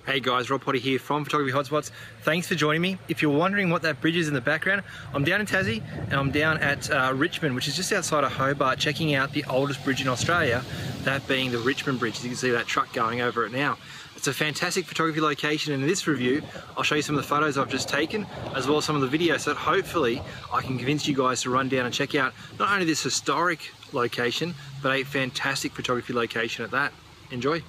Hey guys, Rob Potter here from Photography Hotspots. Thanks for joining me. If you're wondering what that bridge is in the background, I'm down in Tassie and I'm down at Richmond, which is just outside of Hobart, checking out the oldest bridge in Australia, that being the Richmond Bridge. As you can see that truck going over it now. It's a fantastic photography location, and in this review, I'll show you some of the photos I've just taken, as well as some of the videos, so that hopefully I can convince you guys to run down and check out not only this historic location, but a fantastic photography location at that. Enjoy.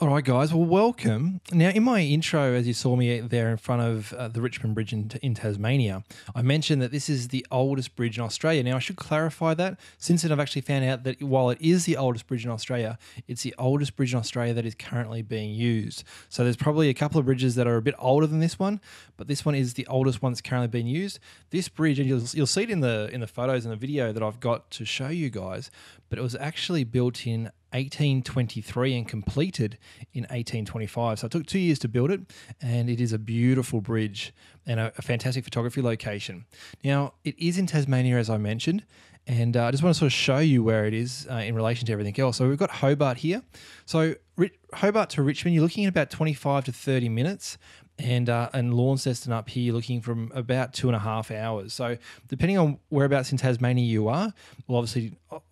Alright guys, well welcome. Now in my intro, as you saw me there in front of the Richmond Bridge in Tasmania, I mentioned that this is the oldest bridge in Australia. Now I should clarify that. Since then I've actually found out that while it is the oldest bridge in Australia, it's the oldest bridge in Australia that is currently being used. So there's probably a couple of bridges that are a bit older than this one, but this one is the oldest one that's currently being used. This bridge, and you'll see it in the photos and the video that I've got to show you guys, but it was actually built in 1823 and completed in 1825. So it took 2 years to build it, and it is a beautiful bridge and a fantastic photography location. Now, it is in Tasmania, as I mentioned, and I just want to sort of show you where it is in relation to everything else. So we've got Hobart here. So Hobart to Richmond, you're looking at about 25 to 30 minutes, and Launceston up here, you're looking from about 2.5 hours. So depending on whereabouts in Tasmania you are, will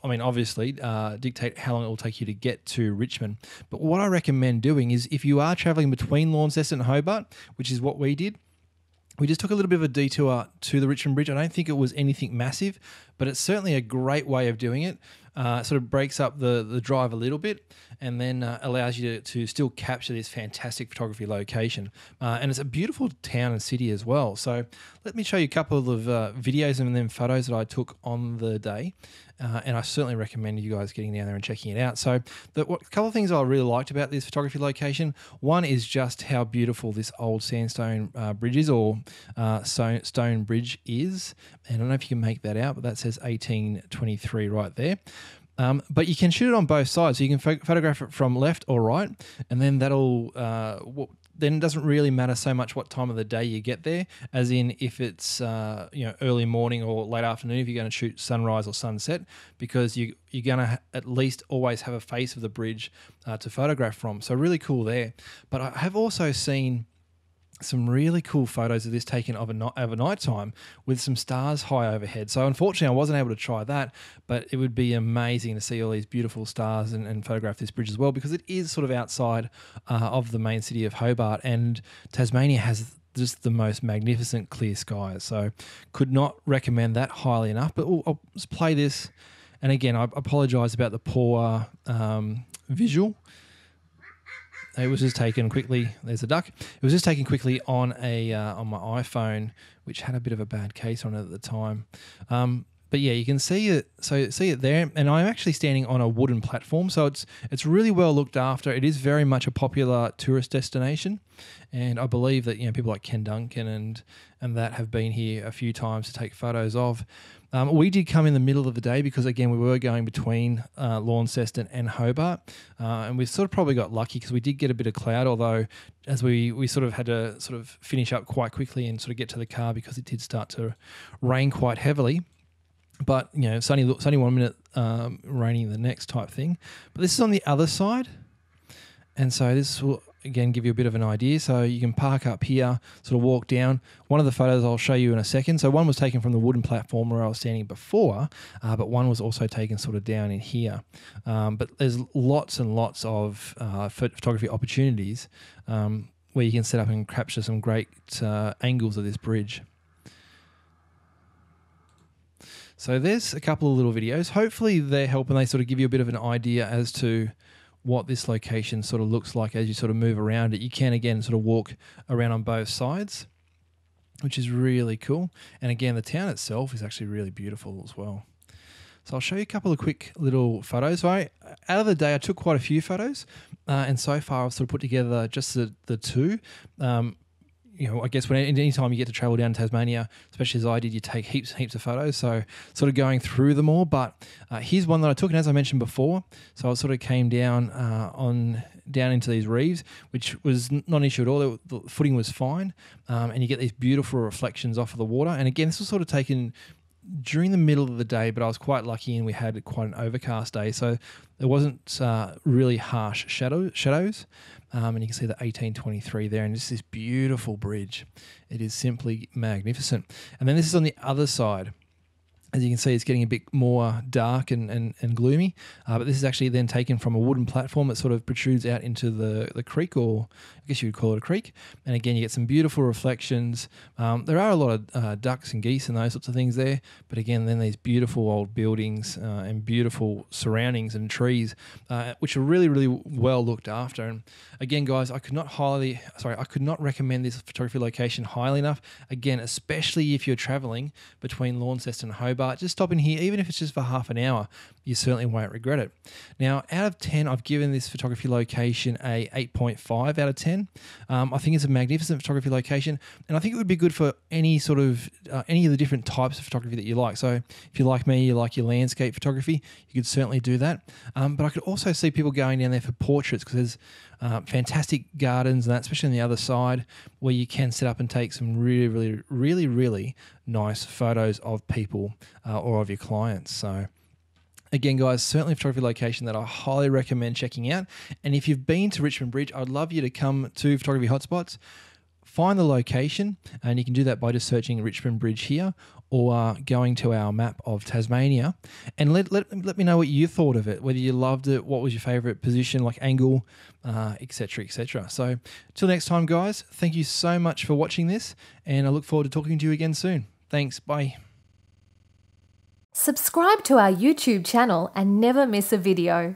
obviously dictate how long it will take you to get to Richmond. But what I recommend doing is, if you are travelling between Launceston and Hobart, which is what we did, we just took a little bit of a detour to the Richmond Bridge. I don't think it was anything massive, but it's certainly a great way of doing it. Sort of breaks up the drive a little bit, and then allows you to still capture this fantastic photography location. And it's a beautiful town and city as well. So let me show you a couple of videos and then photos that I took on the day. And I certainly recommend you guys getting down there and checking it out. So a couple of things I really liked about this photography location. One is just how beautiful this old sandstone bridge is, or stone bridge is. And I don't know if you can make that out, but that says 1823 right there. But you can shoot it on both sides, so you can photograph it from left or right, and then that'll then it doesn't really matter so much what time of the day you get there, as in if it's early morning or late afternoon, if you're going to shoot sunrise or sunset, because you're going to at least always have a face of the bridge to photograph from. So really cool there. But I have also seen some really cool photos of this taken over night time with some stars high overhead. So unfortunately I wasn't able to try that, but it would be amazing to see all these beautiful stars and photograph this bridge as well, because it is sort of outside of the main city of Hobart, and Tasmania has just the most magnificent clear skies. So could not recommend that highly enough. But I'll just play this, and again I apologise about the poor visual. It was just taken quickly. There's a duck. It was just taken quickly on on my iPhone, which had a bit of a bad case on it at the time. But yeah, you can see it. So see it there, and I'm actually standing on a wooden platform, so it's really well looked after. It is very much a popular tourist destination, and I believe that people like Ken Duncan and that have been here a few times to take photos of. We did come in the middle of the day because, again, we were going between Launceston and Hobart, and we sort of probably got lucky because we did get a bit of cloud, although as we sort of had to sort of finish up quite quickly and sort of get to the car because it did start to rain quite heavily. But, sunny 1 minute, raining the next type thing. But this is on the other side, and so this will again give you a bit of an idea. So you can park up here, sort of walk down. One of the photos I'll show you in a second. So one was taken from the wooden platform where I was standing before, but one was also taken sort of down in here. But there's lots and lots of photography opportunities where you can set up and capture some great angles of this bridge. So there's a couple of little videos. Hopefully they help and they sort of give you a bit of an idea as to what this location sort of looks like as you sort of move around it. You can, again, sort of walk around on both sides, which is really cool. And again, the town itself is actually really beautiful as well. So I'll show you a couple of quick little photos. So out of the day, I took quite a few photos, and so far I've sort of put together just the two. I guess when any time you get to travel down to Tasmania, especially as I did, you take heaps and heaps of photos. So sort of going through them all. But here's one that I took, and as I mentioned before, so I sort of came down down into these reefs, which was not an issue at all. The footing was fine, and you get these beautiful reflections off of the water. And again, this was sort of taken during the middle of the day, but I was quite lucky and we had quite an overcast day, so there wasn't really harsh shadows. And you can see the 1823 there, and just this beautiful bridge. It is simply magnificent. And then this is on the other side. As you can see, it's getting a bit more dark and gloomy, but this is actually then taken from a wooden platform that sort of protrudes out into the creek, or I guess you would call it a creek. And again, you get some beautiful reflections. There are a lot of ducks and geese and those sorts of things there, but again, then these beautiful old buildings and beautiful surroundings and trees, which are really, really well looked after. And again, guys, I could not recommend this photography location highly enough. Again, especially if you're traveling between Launceston and Hobart. Just stop in here, even if it's just for half an hour, you certainly won't regret it. Now, out of 10, I've given this photography location a 8.5 out of 10. I think it's a magnificent photography location, and I think it would be good for any of the different types of photography that you like. So if you're like me, you like your landscape photography, you could certainly do that. But I could also see people going down there for portraits, because there's fantastic gardens and that, especially on the other side, where you can set up and take some really, really, really, really nice photos of people or of your clients. So again, guys, certainly a photography location that I highly recommend checking out. And if you've been to Richmond Bridge, I'd love you to come to Photography Hotspots, find the location, and you can do that by just searching Richmond Bridge here, or going to our map of Tasmania, and let me know what you thought of it, whether you loved it, what was your favourite position, like angle, etc., etc. So till next time, guys, thank you so much for watching this, and I look forward to talking to you again soon. Thanks, bye. Subscribe to our YouTube channel and never miss a video.